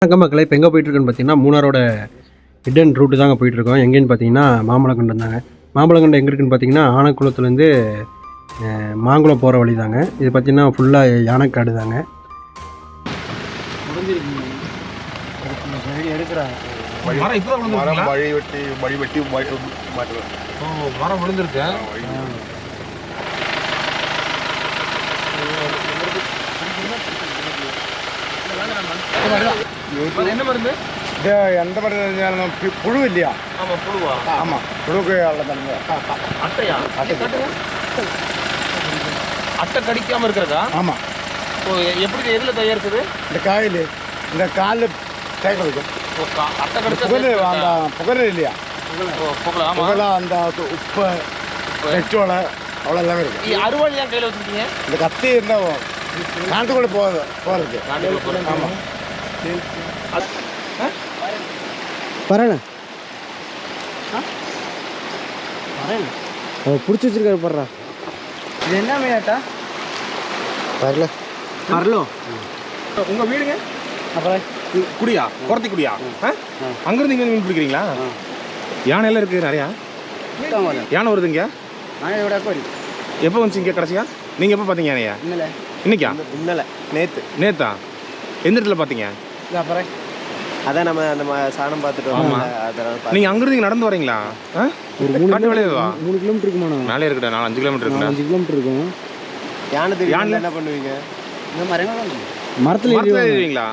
வணக்கம் மக்களே, இப்போ எங்கே போயிட்டுருக்குன்னு பார்த்தீங்கன்னா மூணாரோட ஹிடன் ரூட்டு தாங்க போயிட்டுருக்கோம். எங்கேன்னு பார்த்தீங்கன்னா மாம்பழக்கண்டம் தாங்க. மாம்பழக்கண்டம் எங்கே இருக்குன்னு பார்த்தீங்கன்னா ஆனக்குளத்துலேருந்து மாங்குளம் போகிற வழி தாங்க. இது பார்த்தீங்கன்னா ஃபுல்லாக யானைக்காடு தாங்க. மரம் விழுந்துருக்கு. என்ன மருந்து? எந்த மருந்து? புழு இல்லையா? ஆமா, புழுவா? ஆமா, புழுக்கு அட்டையா? அட்டை கடிக்காம இருக்கிறதா? ஆமா. எப்படி எதுல தயாரிச்சது? இந்த காயில் இந்த கால் தேக்கிறதுக்கு அட்டை கடிச்சா புகழ் இல்லையா? புகழ அந்த உப்பு நெச்சோலை அவ்வளோ எல்லாமே இருக்கு. அறுவாள் ஏன் கையில் வச்சுருக்கீங்க? இந்த கத்தி இருந்தால் காட்டுக்குள்ளே போகிறதுக்கு. ஆமாம். பரவாயில்ல பிடிச்சி வச்சிருக்காரு படுறா. இது என்ன மீனாட்டா? பரல பரலோ. உங்கள் வீடுங்க? அப்புறம் குடியா? குறத்தி குடியா? அங்கேருந்து இங்கே மீன் பிடிக்கிறீங்களா? யானை எல்லாம் இருக்குது நிறையா. யானை வருதுங்க. எப்போ வந்துச்சு இங்கே கடைசியா? நீங்கள் எப்போ பார்த்தீங்க யானையா? இன்னைக்கா? இன்னலை நேத்தா? எந்த இடத்துல பார்த்தீங்க? அப்புறம் அதான் நம்ம அந்த சாணம் பார்த்துட்டு வரோம். நீங்கள் அங்கிருந்து நடந்து வரீங்களா? ஒரு 3 கிலோமீட்டர் இருக்குமா? மேலே இருக்கட்டா, 4-5 கிலோமீட்டர் இருக்குண்ணா. 5 கிலோமீட்டர் இருக்கும். யானை என்ன பண்ணுவீங்க? இந்த மரத்தில் ஏறுவீங்களா?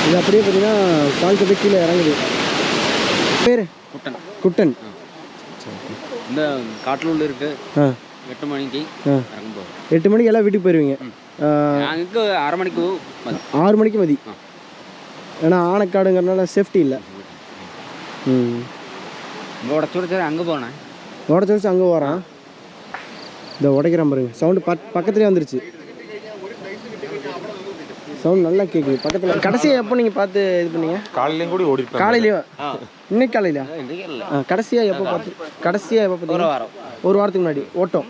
இது அப்படியே பார்த்தீங்கன்னா கால் கதை கீழே இறங்குது. பேர் குட்டன். இந்த காட்டில் உள்ள இருக்கு. 8 மணிக்கு 8 மணிக்கு எல்லாம் வீட்டுக்கு போயிடுவீங்க. அங்கே 6 மணிக்கு 6 மணிக்கு மதி. ஏன்னா ஆனைக்காடுங்கிறனால சேஃப்டி இல்லை. உடச்சு அங்கே போனேன். உடச்சு அங்கே போகிறான். இந்த உடைக்கிறான் பாருங்க. சவுண்டு பக்கத்துலேயே வந்துருச்சு. சவுண்ட் நல்லா கேட்குது பக்கத்தில். கடைசியாக எப்போ நீங்கள் பார்த்து இது பண்ணீங்க? காலையிலையும் கூட ஓடிட்டு. காலையிலையோ? இன்னைக்கு காலையிலையா? கடைசியாக எப்போ பார்த்து? கடைசியாக எப்போ பார்த்தீங்க? ஒரு வாரத்துக்கு முன்னாடி ஓட்டம்.